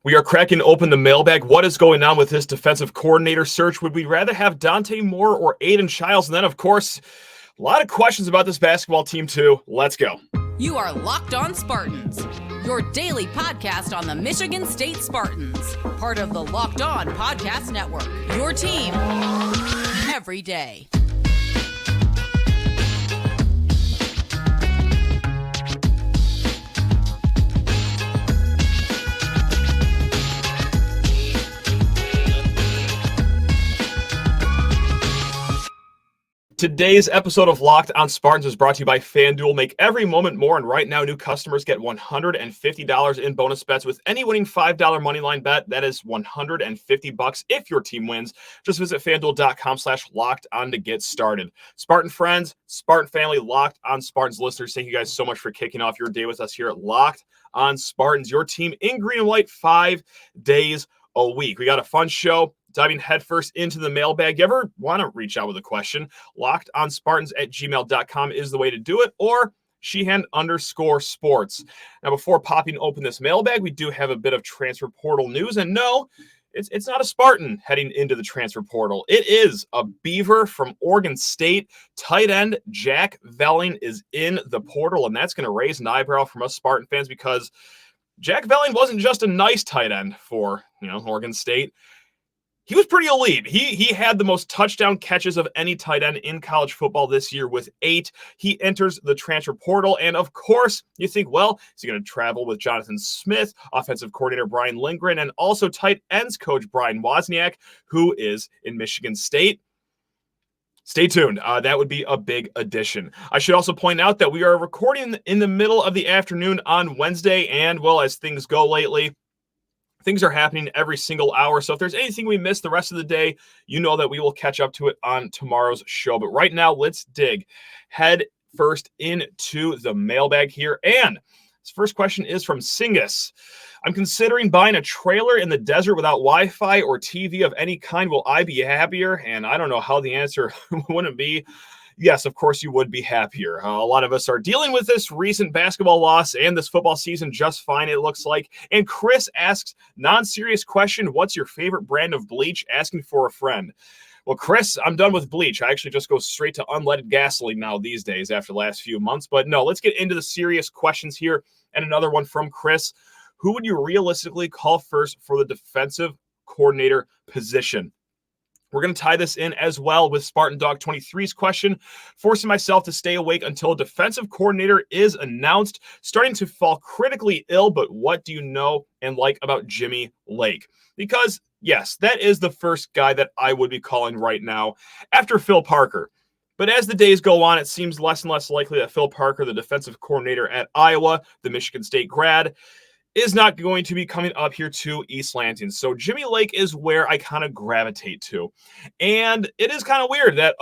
We are cracking open the mailbag. What is going on with this defensive coordinator search? Would we rather have Dante Moore or Aidan Chiles? And then, of course, a lot of questions about this basketball team, too. Let's go. You are Locked On Spartans, your daily podcast on the Michigan State Spartans, part of the Locked On Podcast Network, your team every day. Today's episode of Locked On Spartans is brought to you by FanDuel. Make every moment more, and right now new customers get $150 in bonus bets with any winning $5 moneyline bet. That is $150 if your team wins. Just visit FanDuel.com/LockedOn to get started. Spartan friends, Spartan family, Locked On Spartans listeners, thank you guys so much for kicking off your day with us here at Locked On Spartans, your team in green and white 5 days a week. We got a fun show. Diving headfirst into the mailbag. You ever want to reach out with a question? LockedOnSpartans@gmail.com is the way to do it, or Sheehan_sports. Now, before popping open this mailbag, we do have a bit of transfer portal news. And no, it's not a Spartan heading into the transfer portal. It is a Beaver from Oregon State. Tight end Jack Velling is in the portal, and that's going to raise an eyebrow from us Spartan fans because Jack Velling wasn't just a nice tight end for Oregon State. He was pretty elite. He had the most touchdown catches of any tight end in college football this year with 8. He enters the transfer portal. And of course, you think, well, is he going to travel with Jonathan Smith, offensive coordinator Brian Lindgren, and also tight ends coach Brian Wozniak, who is in Michigan State? Stay tuned. That would be a big addition. I should also point out that we are recording in the middle of the afternoon on Wednesday. And, well, as things go lately, things are happening every single hour. So if there's anything we miss the rest of the day, you know that we will catch up to it on tomorrow's show. But right now, let's dig head first into the mailbag here. And this first question is from Singus. I'm considering buying a trailer in the desert without Wi-Fi or TV of any kind. Will I be happier? And I don't know how the answer wouldn't be. Yes, of course you would be happier. A lot of us are dealing with this recent basketball loss and this football season just fine, it looks like. And Chris asks, non-serious question, what's your favorite brand of bleach? Asking for a friend. Well, Chris, I'm done with bleach. I actually just go straight to unleaded gasoline now these days after the last few months. But no, let's get into the serious questions here. And another one from Chris. Who would you realistically call first for the defensive coordinator position? We're going to tie this in as well with Spartan Dog 23's question, forcing myself to stay awake until a defensive coordinator is announced, starting to fall critically ill, but what do you know and like about Jimmy Lake? Because, yes, that is the first guy that I would be calling right now after Phil Parker. But as the days go on, it seems less and less likely that Phil Parker, the defensive coordinator at Iowa, the Michigan State grad, is not going to be coming up here to East Lansing. So Jimmy Lake is where I kind of gravitate to. And it is kind of weird that,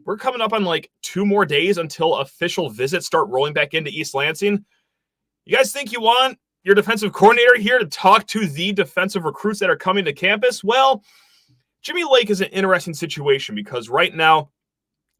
we're coming up on like 2 more days until official visits start rolling back into East Lansing. You guys think you want your defensive coordinator here to talk to the defensive recruits that are coming to campus? Well, Jimmy Lake is an interesting situation because right now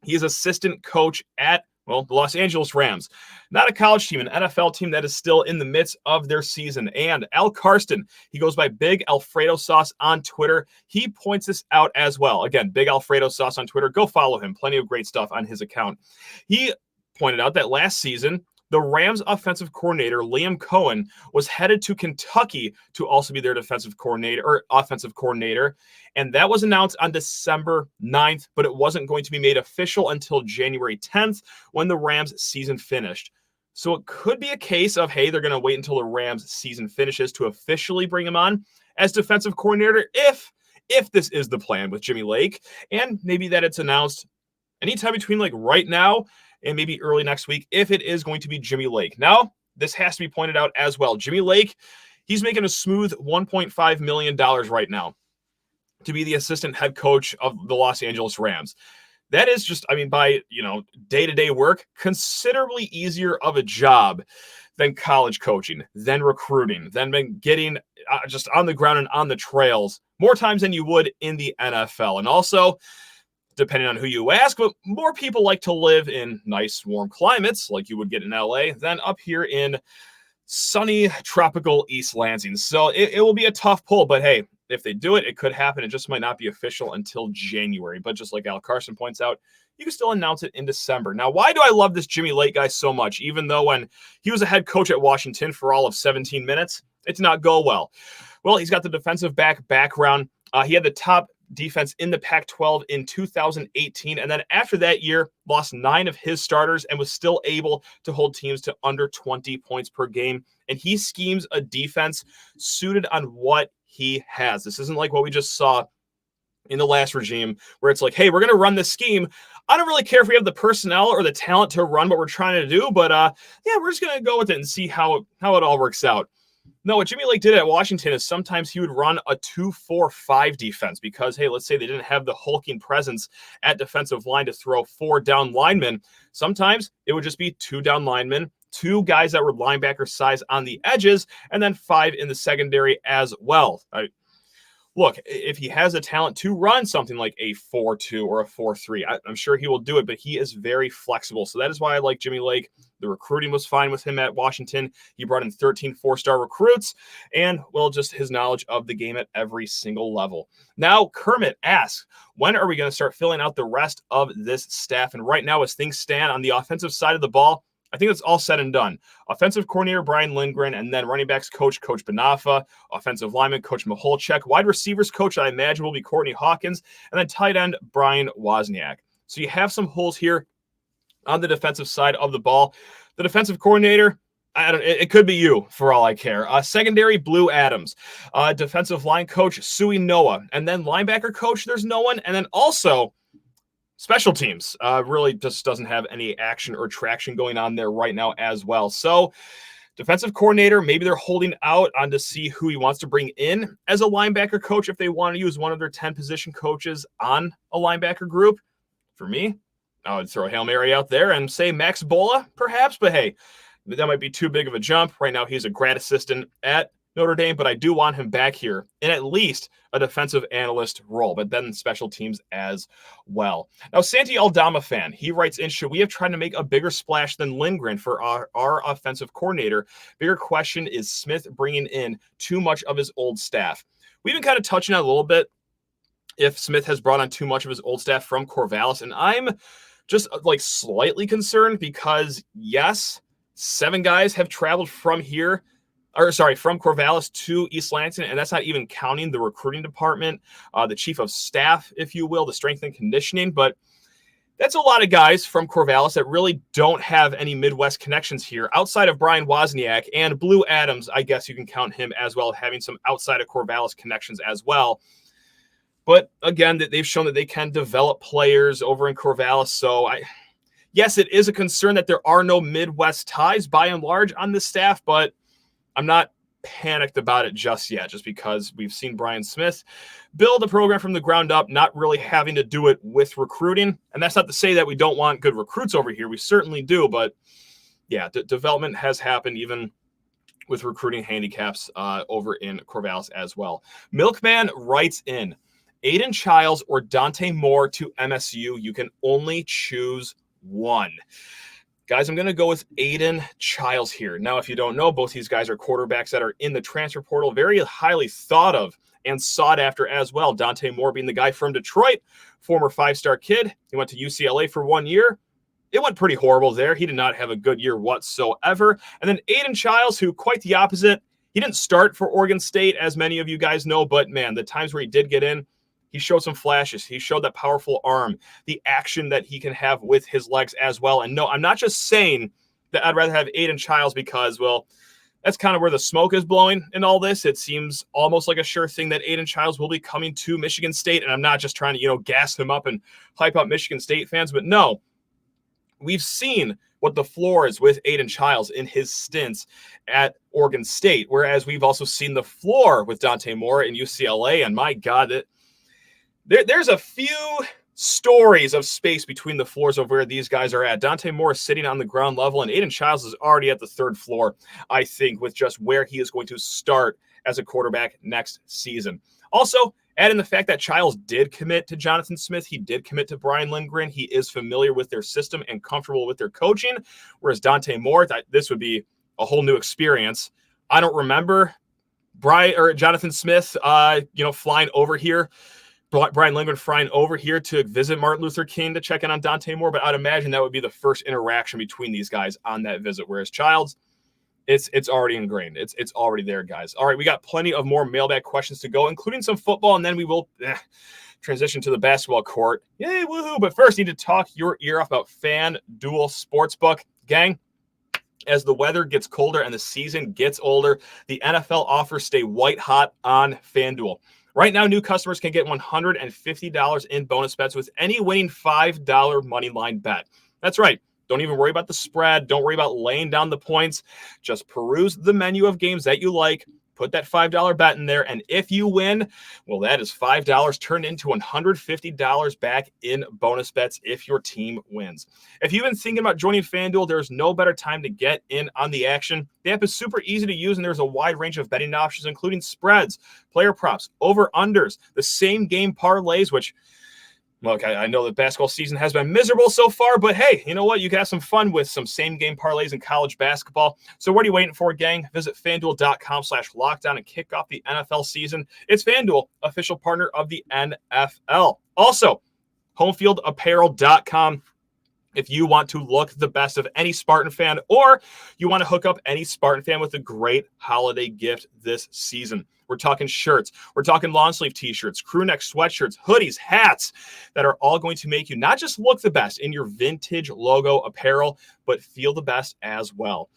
he is assistant coach at the Los Angeles Rams, not a college team, an NFL team that is still in the midst of their season. And Al Karsten, he goes by Big Alfredo Sauce on Twitter. He points this out as well. Again, Big Alfredo Sauce on Twitter. Go follow him. Plenty of great stuff on his account. He pointed out that last season, the Rams offensive coordinator, Liam Cohen, was headed to Kentucky to also be their defensive coordinator or offensive coordinator. And that was announced on December 9th, but it wasn't going to be made official until January 10th when the Rams season finished. So it could be a case of, hey, they're going to wait until the Rams season finishes to officially bring him on as defensive coordinator if this is the plan with Jimmy Lake. And maybe that it's announced anytime between like right now and maybe early next week if it is going to be Jimmy Lake. Now, this has to be pointed out as well. Jimmy Lake, he's making a smooth $1.5 million right now to be the assistant head coach of the Los Angeles Rams. That is just, by, day-to-day work, considerably easier of a job than college coaching, than recruiting, than getting just on the ground and on the trails more times than you would in the NFL. And also, depending on who you ask, but more people like to live in nice, warm climates like you would get in LA than up here in sunny, tropical East Lansing. So it will be a tough pull, but hey, if they do it, it could happen. It just might not be official until January. But just like Al Carson points out, you can still announce it in December. Now, why do I love this Jimmy Lake guy so much? Even though when he was a head coach at Washington for all of 17 minutes, it did not go well. Well, he's got the defensive background. He had the top defense in the Pac-12 in 2018. And then after that year, lost 9 of his starters and was still able to hold teams to under 20 points per game. And he schemes a defense suited on what he has. This isn't like what we just saw in the last regime where it's like, hey, we're going to run this scheme. I don't really care if we have the personnel or the talent to run what we're trying to do, but yeah, we're just going to go with it and see how it all works out. No, what Jimmy Lake did at Washington is sometimes he would run a 2-4-5 defense because, hey, let's say they didn't have the hulking presence at defensive line to throw 4 down linemen. Sometimes it would just be 2 down linemen, 2 guys that were linebacker size on the edges, and then 5 in the secondary as well. Look, if he has the talent to run something like a 4-2 or a 4-3, I'm sure he will do it, but he is very flexible. So that is why I like Jimmy Lake. The recruiting was fine with him at Washington. He brought in 13 4-star recruits and, well, just his knowledge of the game at every single level. Now, Kermit asks, when are we going to start filling out the rest of this staff? And right now, as things stand on the offensive side of the ball, I think it's all said and done. Offensive coordinator Brian Lindgren, and then running backs coach Benafa, offensive lineman coach Maholchek, wide receivers coach I imagine will be Courtney Hawkins, and then tight end Brian Wozniak. So you have some holes here on the defensive side of the ball. The defensive coordinator, it could be you for all I care. Secondary, Blue Adams. Defensive line coach, Sui Noah. And then linebacker coach, there's no one. And then also special teams really just doesn't have any action or traction going on there right now as well. So defensive coordinator, maybe they're holding out on to see who he wants to bring in as a linebacker coach if they want to use one of their 10 position coaches on a linebacker group. For me, I would throw a Hail Mary out there and say Max Bola, perhaps. But hey, that might be too big of a jump. Right now, he's a grad assistant at Notre Dame, but I do want him back here in at least a defensive analyst role, but then special teams as well. Now, Santi Aldama fan, he writes in, should we have tried to make a bigger splash than Lindgren for our offensive coordinator? Bigger question, is Smith bringing in too much of his old staff? We've been kind of touching on a little bit if Smith has brought on too much of his old staff from Corvallis, and I'm just like slightly concerned because, yes, 7 guys have traveled from Corvallis to East Lansing, and that's not even counting the recruiting department, the chief of staff, if you will, the strength and conditioning. But that's a lot of guys from Corvallis that really don't have any Midwest connections here outside of Brian Wozniak and Blue Adams. I guess you can count him as well, having some outside of Corvallis connections as well. But again, that they've shown that they can develop players over in Corvallis. So yes, it is a concern that there are no Midwest ties by and large on the staff, but I'm not panicked about it just yet, just because we've seen Brian Smith build a program from the ground up, not really having to do it with recruiting. And that's not to say that we don't want good recruits over here. We certainly do. But yeah, development has happened even with recruiting handicaps over in Corvallis as well. Milkman writes in, Aidan Chiles or Dante Moore to MSU. You can only choose one. Guys, I'm going to go with Aidan Chiles here. Now, if you don't know, both these guys are quarterbacks that are in the transfer portal, very highly thought of and sought after as well. Dante Moore being the guy from Detroit, former 5-star kid. He went to UCLA for 1 year. It went pretty horrible there. He did not have a good year whatsoever. And then Aidan Chiles, who quite the opposite. He didn't start for Oregon State, as many of you guys know, but man, the times where he did get in, he showed some flashes. He showed that powerful arm, the action that he can have with his legs as well. And no, I'm not just saying that I'd rather have Aidan Chiles because, well, that's kind of where the smoke is blowing in all this. It seems almost like a sure thing that Aidan Chiles will be coming to Michigan State. And I'm not just trying to, gas him up and hype up Michigan State fans, but no, we've seen what the floor is with Aidan Chiles in his stints at Oregon State, whereas we've also seen the floor with Dante Moore in UCLA. And my God, there's a few stories of space between the floors of where these guys are at. Dante Moore is sitting on the ground level, and Aidan Chiles is already at the 3rd floor, I think, with just where he is going to start as a quarterback next season. Also, add in the fact that Chiles did commit to Jonathan Smith. He did commit to Brian Lindgren. He is familiar with their system and comfortable with their coaching, whereas Dante Moore, this would be a whole new experience. I don't remember Jonathan Smith, flying over here, Brian Lindgren flying over here to visit Martin Luther King to check in on Dante Moore, but I'd imagine that would be the first interaction between these guys on that visit, whereas Chiles, it's already ingrained. It's already there, guys. All right, we got plenty of more mailbag questions to go, including some football, and then we will transition to the basketball court. Yay, woohoo! But first, need to talk your ear off about FanDuel Sportsbook. Gang, as the weather gets colder and the season gets older, the NFL offers stay white hot on FanDuel. Right now, new customers can get $150 in bonus bets with any winning $5 money line bet. That's right. Don't even worry about the spread. Don't worry about laying down the points. Just peruse the menu of games that you like. Put that $5 bet in there, and if you win, well, that is $5 turned into $150 back in bonus bets if your team wins. If you've been thinking about joining FanDuel, there's no better time to get in on the action. The app is super easy to use, and there's a wide range of betting options, including spreads, player props, over-unders, the same game parlays, which, look, I know the basketball season has been miserable so far, but hey, you know what? You can have some fun with some same-game parlays in college basketball. So what are you waiting for, gang? Visit FanDuel.com/lockdown and kick off the NFL season. It's FanDuel, official partner of the NFL. Also, HomefieldApparel.com. If you want to look the best of any Spartan fan, or you want to hook up any Spartan fan with a great holiday gift this season. We're talking shirts. We're talking long sleeve t-shirts, crew neck sweatshirts, hoodies, hats that are all going to make you not just look the best in your vintage logo apparel, but feel the best as well.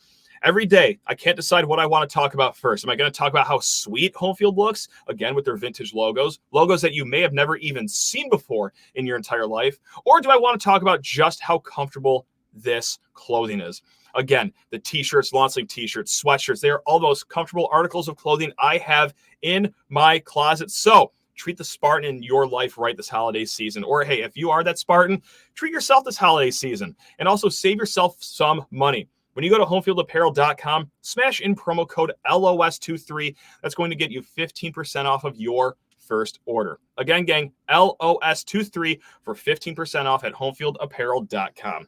Every day, I can't decide what I want to talk about first. Am I going to talk about how sweet Homefield looks, again, with their vintage logos that you may have never even seen before in your entire life? Or do I want to talk about just how comfortable this clothing is? Again, the t-shirts, long sleeve t-shirts, sweatshirts, they are all those comfortable articles of clothing I have in my closet. So treat the Spartan in your life right this holiday season. Or hey, if you are that Spartan, treat yourself this holiday season and also save yourself some money. When you go to HomefieldApparel.com, smash in promo code LOS23. That's going to get you 15% off of your first order. Again, gang, LOS23 for 15% off at HomefieldApparel.com.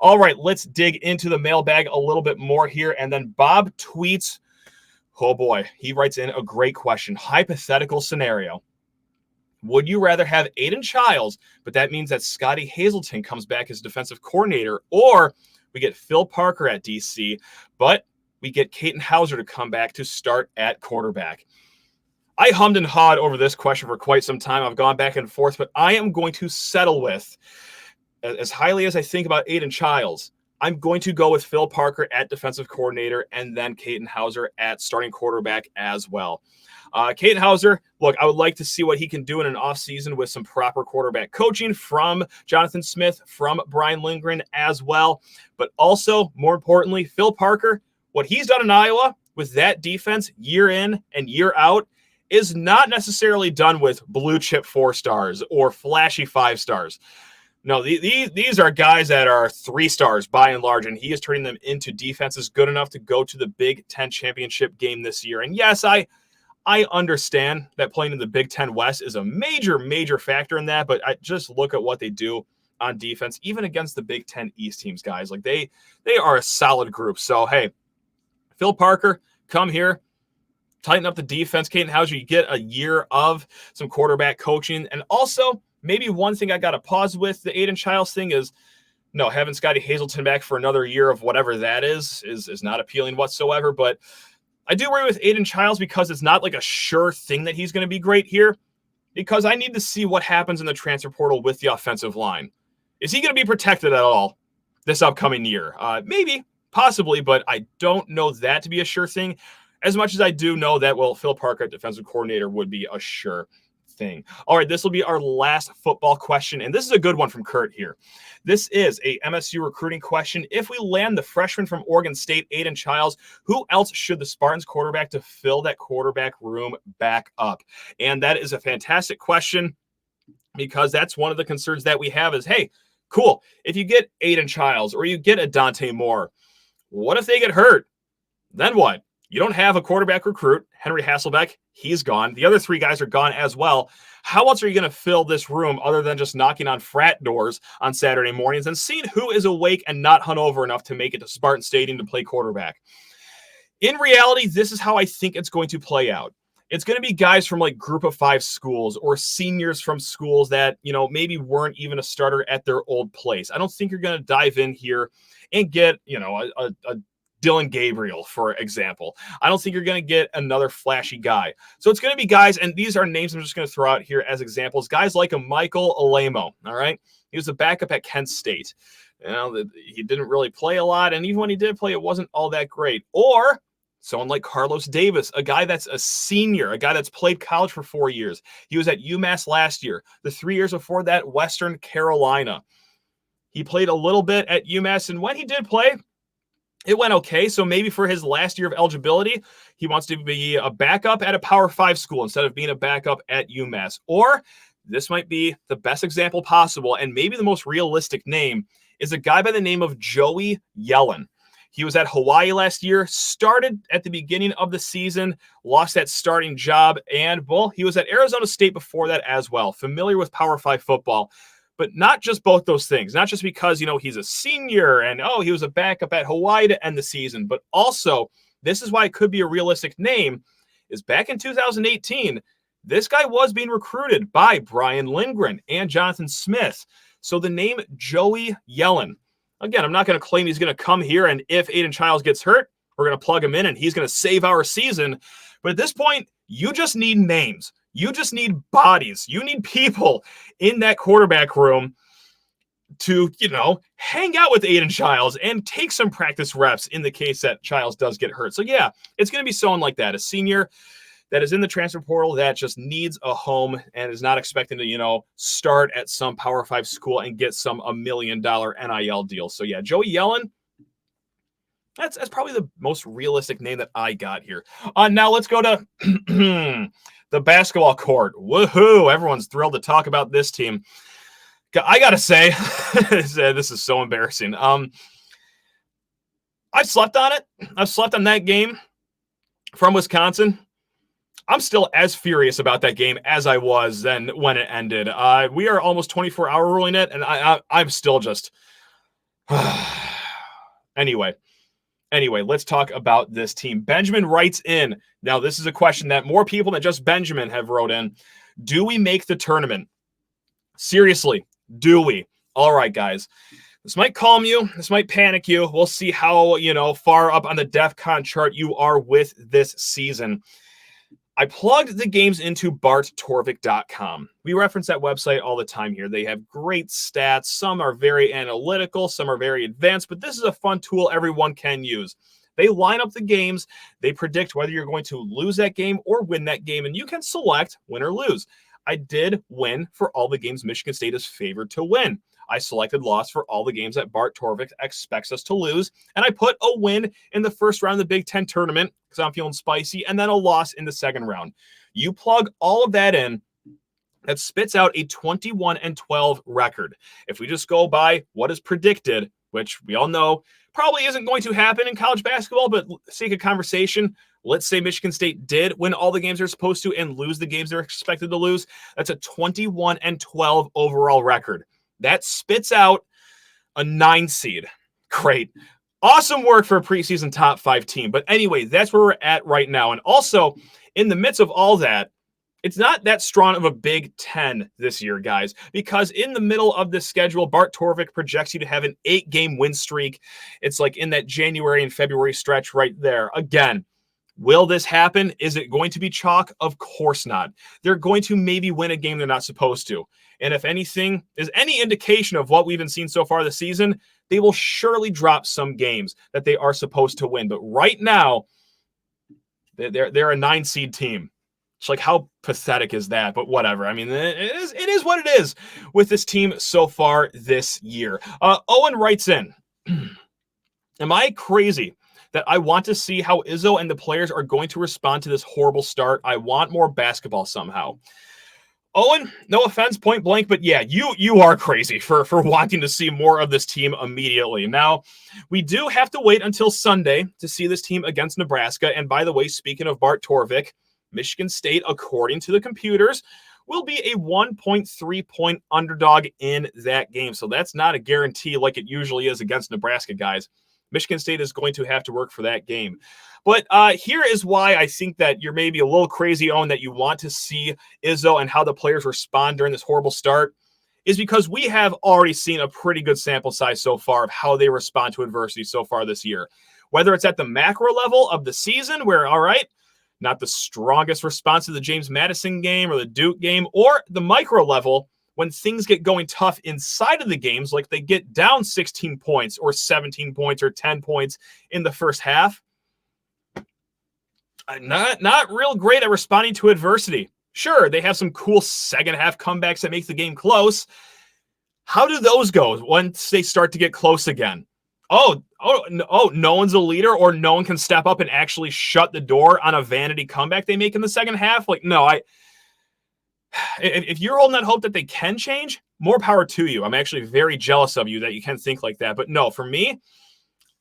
All right, let's dig into the mailbag a little bit more here. And then Bob tweets, oh boy, he writes in a great question. Hypothetical scenario. Would you rather have Aidan Chiles, but that means that Scotty Hazelton comes back as defensive coordinator, or we get Phil Parker at DC, but we get Katin Houser to come back to start at quarterback? I hummed and hawed over this question for quite some time. I've gone back and forth, but I am going to settle with, as highly as I think about Aidan Chiles, I'm going to go with Phil Parker at defensive coordinator and then Katin Houser at starting quarterback as well. Katin Houser, look, I would like to see what he can do in an offseason with some proper quarterback coaching from Jonathan Smith, from Brian Lindgren as well. But also, more importantly, Phil Parker, what he's done in Iowa with that defense year in and year out is not necessarily done with blue chip 4 stars or flashy 5 stars. No, these are guys that are 3 stars by and large, and he is turning them into defenses good enough to go to the Big Ten championship game this year. And yes, I understand that playing in the Big Ten West is a major, major factor in that, but I just look at what they do on defense, even against the Big Ten East teams, guys. Like they are a solid group. So, hey, Phil Parker, come here. Tighten up the defense. Katin Houser, you get a year of some quarterback coaching. And also, maybe one thing I got to pause with the Aidan Chiles thing is, no, having Scotty Hazelton back for another year of whatever that is not appealing whatsoever. But I do worry with Aidan Chiles because it's not like a sure thing that he's going to be great here, because I need to see what happens in the transfer portal with the offensive line. Is he going to be protected at all this upcoming year? Maybe, possibly, but I don't know that to be a sure thing. As much as I do know that, well, Phil Parker at defensive coordinator would be a sure thing. All right, this will be our last football question, and this is a good one from Kurt here. This is a MSU recruiting question. If we land the freshman from Oregon State, Aidan Chiles, who else should the Spartans quarterback to fill that quarterback room back up? And that is a fantastic question, because that's one of the concerns that we have is, hey, cool, if you get Aidan Chiles or you get a Dante Moore, what if they get hurt? Then what? You don't have a quarterback recruit. Henry Hasselbeck, he's gone. The other 3 guys are gone as well. How else are you going to fill this room other than just knocking on frat doors on Saturday mornings and seeing who is awake and not hungover enough to make it to Spartan Stadium to play quarterback? In reality, this is how I think it's going to play out. It's going to be guys from like group of 5 schools or seniors from schools that, maybe weren't even a starter at their old place. I don't think you're going to dive in here and get, a Dylan Gabriel, for example. I don't think you're going to get another flashy guy. So it's going to be guys, and these are names I'm just going to throw out here as examples, guys like a Michael Alemo, all right? He was a backup at Kent State. He didn't really play a lot, and even when he did play, it wasn't all that great. Or someone like Carlos Davis, a guy that's a senior, a guy that's played college for 4 years. He was at UMass last year. The 3 years before that, Western Carolina. He played a little bit at UMass, and when he did play, it went okay. So maybe for his last year of eligibility, he wants to be a backup at a Power 5 school instead of being a backup at UMass. Or this might be the best example possible, and maybe the most realistic name is a guy by the name of Joey Yellen. He was at Hawaii last year, started at the beginning of the season, lost that starting job, and, he was at Arizona State before that as well. Familiar with Power 5 football, but not just both those things. Not just because, he's a senior and, he was a backup at Hawaii to end the season, but also, this is why it could be a realistic name, is back in 2018, this guy was being recruited by Brian Lindgren and Jonathan Smith. So the name Joey Yellen, again, I'm not going to claim he's going to come here, and if Aidan Chiles gets hurt, we're going to plug him in, and he's going to save our season. But at this point, you just need names. You just need bodies. You need people in that quarterback room to, hang out with Aidan Chiles and take some practice reps in the case that Chiles does get hurt. So, yeah, it's going to be someone like that, a senior that is in the transfer portal that just needs a home and is not expecting to, start at some Power 5 school and get some $1 million NIL deal. So, yeah, Joey Yellen, that's probably the most realistic name that I got here. Now let's go to the basketball court. Woohoo! Everyone's thrilled to talk about this team. I got to say, this is so embarrassing. I slept on it. I slept on that game from Wisconsin. I'm still as furious about that game as I was then when it ended. We are almost 24-hour ruling it, and I'm still just... Anyway, let's talk about this team. Benjamin writes in. Now, this is a question that more people than just Benjamin have wrote in. Do we make the tournament? Seriously, do we? All right, guys. This might calm you. This might panic you. We'll see how, far up on the DEFCON chart you are with this season. I plugged the games into barttorvik.com. We reference that website all the time here. They have great stats. Some are very analytical. Some are very advanced. But this is a fun tool everyone can use. They line up the games. They predict whether you're going to lose that game or win that game. And you can select win or lose. I did win for all the games Michigan State is favored to win. I selected loss for all the games that Bart Torvik expects us to lose. And I put a win in the first round of the Big Ten tournament because I'm feeling spicy, and then a loss in the second round. You plug all of that in, that spits out a 21-12 record. If we just go by what is predicted, which we all know probably isn't going to happen in college basketball, but for the sake of conversation, let's say Michigan State did win all the games they're supposed to and lose the games they're expected to lose. That's a 21-12 overall record. That spits out a 9 seed. Great. Awesome work for a preseason top 5 team. But anyway, that's where we're at right now. And also, in the midst of all that, it's not that strong of a Big Ten this year, guys, because in the middle of this schedule, Bart Torvik projects you to have an 8-game win streak. It's like in that January and February stretch right there. Again, will this happen? Is it going to be chalk? Of course not. They're going to maybe win a game they're not supposed to. And if anything is any indication of what we've been seeing so far this season, they will surely drop some games that they are supposed to win. But right now, they're a 9-seed team. It's like, how pathetic is that? But whatever. I mean, it is what it is with this team so far this year. Owen writes in, am I crazy that I want to see how Izzo and the players are going to respond to this horrible start? I want more basketball somehow. Owen, no offense, point blank, but yeah, you are crazy for wanting to see more of this team immediately. Now, we do have to wait until Sunday to see this team against Nebraska. And by the way, speaking of Bart Torvik, Michigan State, according to the computers, will be a 1.3-point underdog in that game. So that's not a guarantee like it usually is against Nebraska, guys. Michigan State is going to have to work for that game. But here is why I think that you're maybe a little crazy on that you want to see Izzo and how the players respond during this horrible start, is because we have already seen a pretty good sample size so far of how they respond to adversity so far this year. Whether it's at the macro level of the season where, all right, not the strongest response to the James Madison game or the Duke game, or the micro level when things get going tough inside of the games, like they get down 16 points or 17 points or 10 points in the first half. Not real great at responding to adversity. Sure, they have some cool second half comebacks that make the game close. How do those go once they start to get close again? Oh, no one's a leader, or no one can step up and actually shut the door on a vanity comeback they make in the second half? Like, no, if you're holding that hope that they can change, more power to you. I'm actually very jealous of you that you can think like that. But no, for me,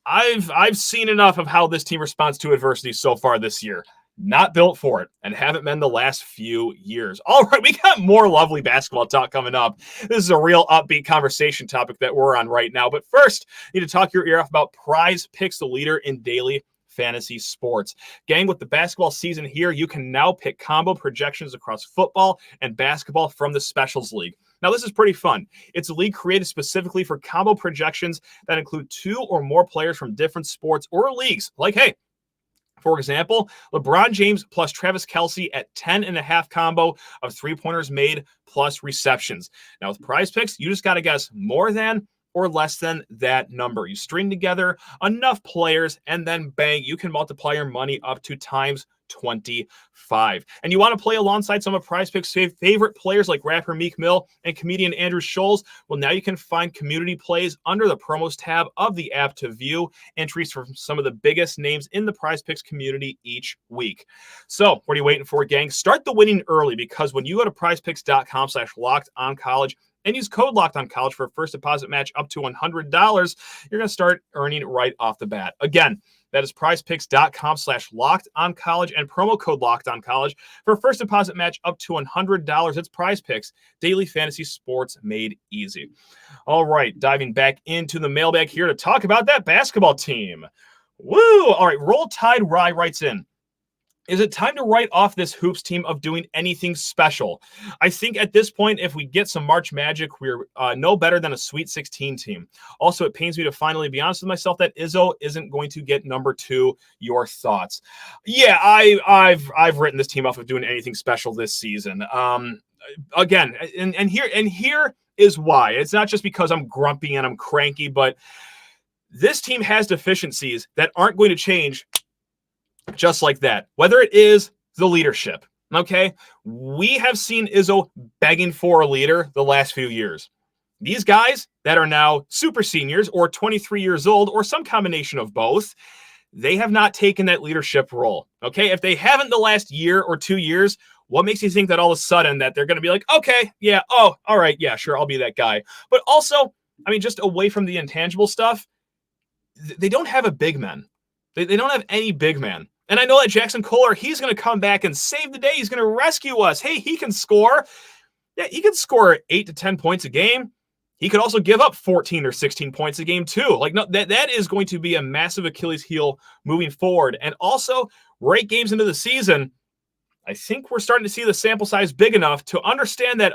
I've seen enough of how this team responds to adversity so far this year. Not built for it, and haven't been the last few years. All right, we got more lovely basketball talk coming up. This is a real upbeat conversation topic that we're on right now. But first, you need to talk your ear off about Prize Picks, the leader in daily fantasy sports. Gang, with the basketball season here, you can now pick combo projections across football and basketball from the Specials League. Now, this is pretty fun. It's a league created specifically for combo projections that include 2 or more players from different sports or leagues. Like, hey, for example, LeBron James plus Travis Kelce at 10.5 combo of three-pointers made plus receptions. Now, with Prize Picks, you just got to guess more than or less than that number. You string together enough players, and then bang, you can multiply your money up to times 25. And you want to play alongside some of Prize Picks' favorite players like rapper Meek Mill and comedian Andrew Scholes? Well, now you can find community plays under the promos tab of the app to view entries from some of the biggest names in the Prize Picks community each week. So what are you waiting for, gang? Start the winning early, because when you go to prizepicks.com/lockedoncollege and use code LOCKEDONCOLLEGE for a first deposit match up to $100, you're going to start earning right off the bat. Again, that is prizepicks.com/lockedoncollege and promo code LOCKEDONCOLLEGE for a first deposit match up to $100. It's Prize Picks, daily fantasy sports made easy. All right, diving back into the mailbag here to talk about that basketball team. Woo! All right, Roll Tide Rye writes in, is it time to write off this Hoops team of doing anything special? I think at this point, if we get some March magic, we're no better than a Sweet 16 team. Also, it pains me to finally be honest with myself that Izzo isn't going to get number 2. Your thoughts? Yeah, I've written this team off of doing anything special this season. Again, and here is why. It's not just because I'm grumpy and I'm cranky, but this team has deficiencies that aren't going to change just like that. Whether it is the leadership, okay? We have seen Izzo begging for a leader the last few years. These guys that are now super seniors or 23 years old or some combination of both, they have not taken that leadership role, okay? If they haven't the last year or 2 years, what makes you think that all of a sudden that they're going to be like, okay, yeah, oh, all right, yeah, sure, I'll be that guy. But also, I mean, just away from the intangible stuff, they don't have a big man. They don't have any big man. And I know that Jackson Kohler, he's going to come back and save the day. He's going to rescue us. Hey, he can score. Yeah, he can score 8 to 10 points a game. He could also give up 14 or 16 points a game too. Like, no, that is going to be a massive Achilles heel moving forward. And also, right games into the season, I think we're starting to see the sample size big enough to understand that,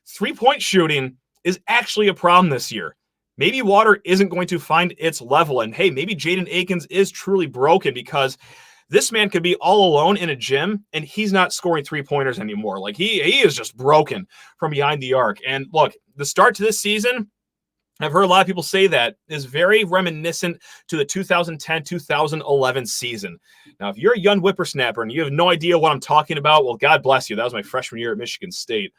three-point shooting is actually a problem this year. Maybe water isn't going to find its level. And hey, maybe Jaden Akins is truly broken, because this man could be all alone in a gym and he's not scoring three-pointers anymore. Like he is just broken from behind the arc. And look, the start to this season, I've heard a lot of people say that, is very reminiscent to the 2010-2011 season. Now, if you're a young whippersnapper and you have no idea what I'm talking about, well, God bless you. That was my freshman year at Michigan State.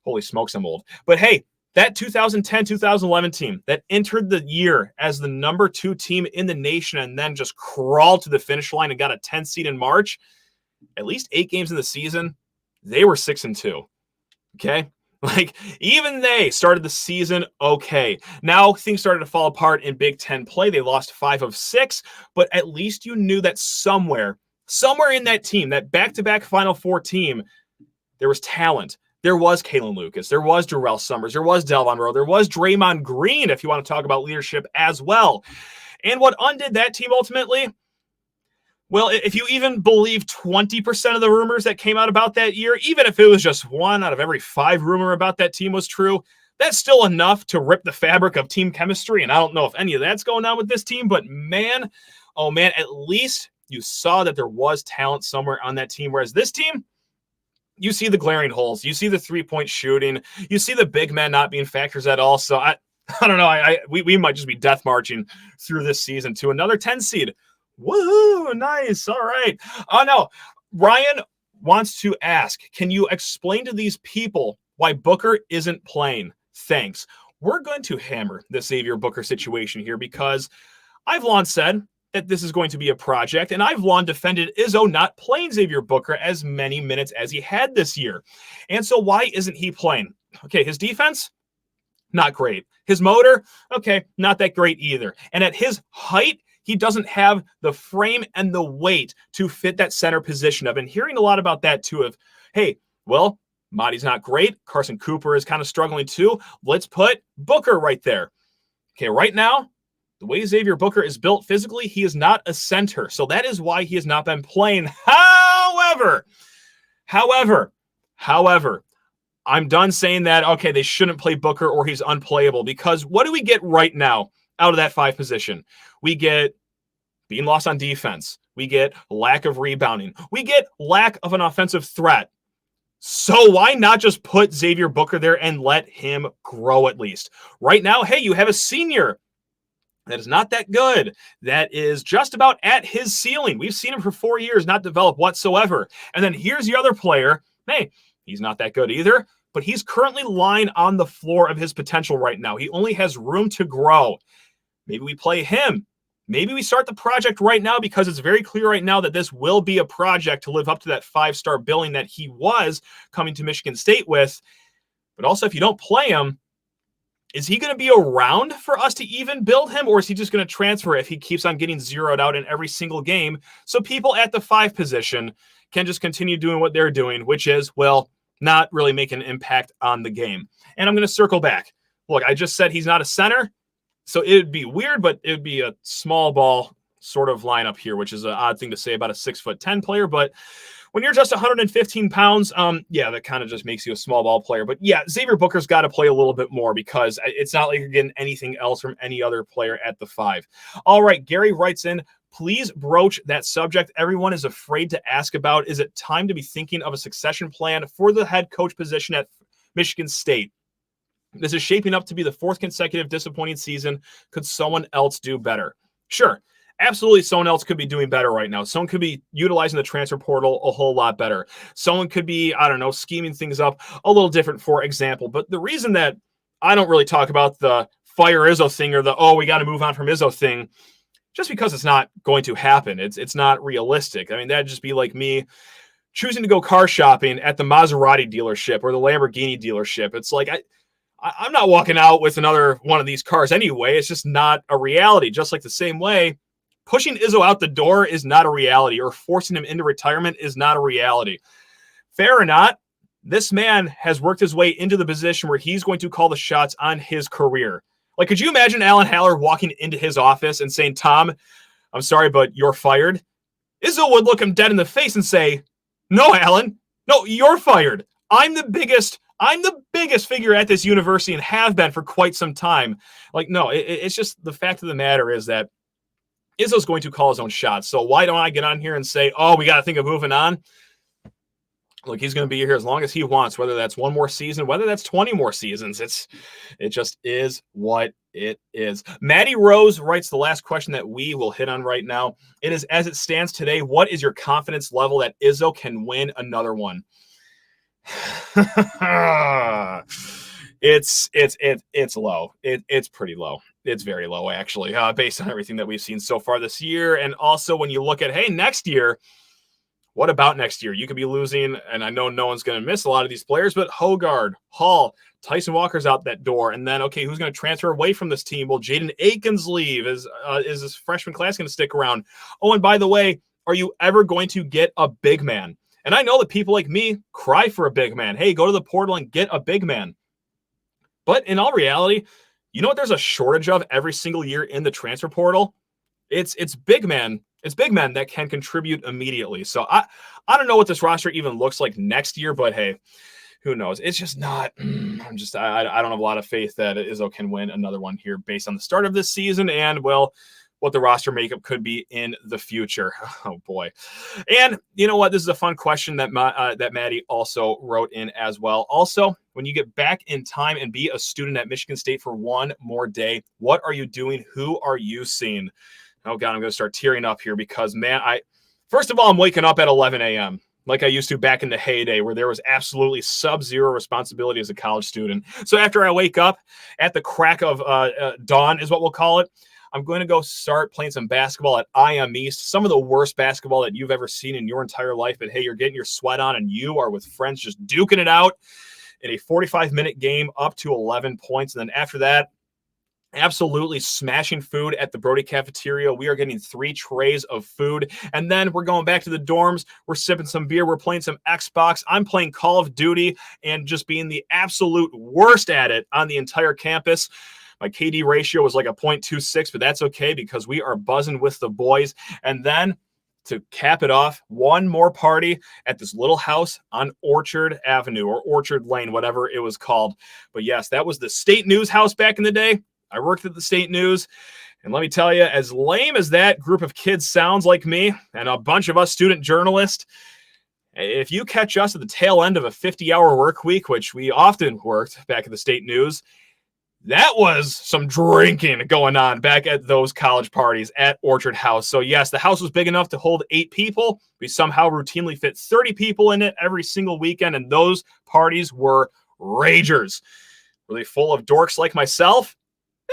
Holy smokes, I'm old. But hey, that 2010-2011 team that entered the year as the number 2 team in the nation and then just crawled to the finish line and got a 10 seed in March, at least 8 games in the season, they were 6-2. Okay? Like, even they started the season okay. Now things started to fall apart in Big Ten play. They lost 5 of 6, but at least you knew that somewhere in that team, that back-to-back Final Four team, there was talent. There was Kalen Lucas. There was Jarrell Summers. There was Delvon Rowe. There was Draymond Green, if you want to talk about leadership as well. And what undid that team ultimately? Well, if you even believe 20% of the rumors that came out about that year, even if it was just 1 out of every 5 rumor about that team was true, that's still enough to rip the fabric of team chemistry. And I don't know if any of that's going on with this team, but man, oh man, at least you saw that there was talent somewhere on that team. Whereas this team, you see the glaring holes. You see the three-point shooting. You see the big men not being factors at all. So I don't know. We might just be death marching through this season to another 10 seed. Woohoo! Nice. All right. Oh no. Ryan wants to ask, can you explain to these people why Booker isn't playing? Thanks. We're going to hammer the Xavier Booker situation here because I've long said that this is going to be a project, and I've long defended Izzo not playing Xavier Booker as many minutes as he had this year. And so why isn't he playing? Okay, his defense, not great. His motor, okay, not that great either. And at his height, he doesn't have the frame and the weight to fit that center position. I've been hearing a lot about that too of, hey, well, Monty's not great. Carson Cooper is kind of struggling too. Let's put Booker right there. Okay, right now, the way Xavier Booker is built physically, he is not a center. So that is why he has not been playing. However, I'm done saying that, okay, they shouldn't play Booker or he's unplayable, because what do we get right now out of that 5 position? We get being lost on defense. We get lack of rebounding. We get lack of an offensive threat. So why not just put Xavier Booker there and let him grow at least? Right now, hey, you have a senior that is not that good, that is just about at his ceiling. We've seen him for 4 years not develop whatsoever. And then here's the other player. Hey, he's not that good either, but he's currently lying on the floor of his potential right now. He only has room to grow. Maybe we play him. Maybe we start the project right now, because it's very clear right now that this will be a project to live up to that 5-star billing that he was coming to Michigan State with. But also, if you don't play him, is he going to be around for us to even build him, or is he just going to transfer if he keeps on getting zeroed out in every single game so people at the 5 position can just continue doing what they're doing, which is, well, not really make an impact on the game? And I'm going to circle back. Look, I just said he's not a center, so it would be weird, but it would be a small ball sort of lineup here, which is an odd thing to say about a 6'10" player. But when you're just 115 pounds, yeah, that kind of just makes you a small ball player. But yeah, Xavier Booker's got to play a little bit more, because it's not like you're getting anything else from any other player at the 5. All right, Gary writes in, please broach that subject everyone is afraid to ask about. Is it time to be thinking of a succession plan for the head coach position at Michigan State? This is shaping up to be the 4th consecutive disappointing season. Could someone else do better? Sure. Absolutely, someone else could be doing better right now. Someone could be utilizing the transfer portal a whole lot better. Someone could be, I don't know, scheming things up a little different, for example. But the reason that I don't really talk about the fire Izzo thing or the, oh, we got to move on from Izzo thing, just because it's not going to happen. It's not realistic. I mean, that'd just be like me choosing to go car shopping at the Maserati dealership or the Lamborghini dealership. It's like, I'm not walking out with another one of these cars anyway. It's just not a reality. Just like the same way, pushing Izzo out the door is not a reality, or forcing him into retirement is not a reality. Fair or not, this man has worked his way into the position where he's going to call the shots on his career. Like, could you imagine Alan Haller walking into his office and saying, Tom, I'm sorry, but you're fired? Izzo would look him dead in the face and say, no, Alan, no, you're fired. I'm the biggest figure at this university and have been for quite some time. Like, no, it's just the fact of the matter is that Izzo's going to call his own shots. So why don't I get on here and say, oh, we got to think of moving on? Look, he's going to be here as long as he wants, whether that's 1 more season, whether that's 20 more seasons. It just is what it is. Maddie Rose writes the last question that we will hit on right now. It is, as it stands today, what is your confidence level that Izzo can win another one? It's low. It's pretty low. It's very low, actually, based on everything that we've seen so far this year. And also when you look at, hey, next year, what about next year? You could be losing, and I know no one's going to miss a lot of these players, but Hogard, Hall, Tyson Walker's out that door. And then, okay, who's going to transfer away from this team? Well, Jaden Aikens leave. Is this freshman class going to stick around? Oh, and by the way, are you ever going to get a big man? And I know that people like me cry for a big man. Hey, go to the portal and get a big man. But in all reality, you know what there's a shortage of every single year in the transfer portal? It's big men. It's big men that can contribute immediately. So I don't know what this roster even looks like next year, but hey, who knows? It's just not. I don't have a lot of faith that Izzo can win another one here based on the start of this season and, well, what the roster makeup could be in the future. Oh boy. And you know what? This is a fun question that Maddie also wrote in as well. Also, when you get back in time and be a student at Michigan State for one more day, what are you doing? Who are you seeing? Oh God, I'm going to start tearing up here because, man, first of all, I'm waking up at 11 a.m. like I used to back in the heyday where there was absolutely sub-zero responsibility as a college student. So after I wake up at the crack of dawn is what we'll call it, I'm going to go start playing some basketball at IM East, some of the worst basketball that you've ever seen in your entire life. But hey, you're getting your sweat on and you are with friends just duking it out in a 45-minute game up to 11 points. And then after that, absolutely smashing food at the Brody cafeteria. We are getting 3 trays of food. And then we're going back to the dorms. We're sipping some beer. We're playing some Xbox. I'm playing Call of Duty and just being the absolute worst at it on the entire campus. My KD ratio was like a 0.26, but that's okay because we are buzzing with the boys. And then to cap it off, one more party at this little house on Orchard Avenue or Orchard Lane, whatever it was called. But yes, that was the State News house back in the day. I worked at the State News. And let me tell you, as lame as that group of kids sounds like me and a bunch of us student journalists, if you catch us at the tail end of a 50-hour work week, which we often worked back at the State News, that was some drinking going on back at those college parties at Orchard House. So yes, the house was big enough to hold 8 people. We somehow routinely fit 30 people in it every single weekend, and those parties were ragers. Were they full of dorks like myself?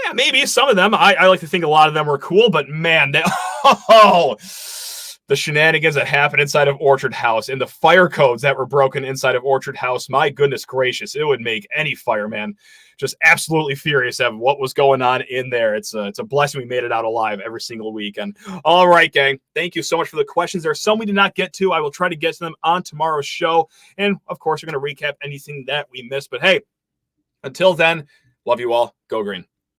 Yeah, maybe some of them. I like to think a lot of them were cool, but man, the shenanigans that happened inside of Orchard House and the fire codes that were broken inside of Orchard House, my goodness gracious, it would make any fireman just absolutely furious at what was going on in there. It's a blessing we made it out alive every single weekend. All right, gang. Thank you so much for the questions. There are some we did not get to. I will try to get to them on tomorrow's show. And, of course, we're going to recap anything that we missed. But, hey, until then, love you all. Go Green.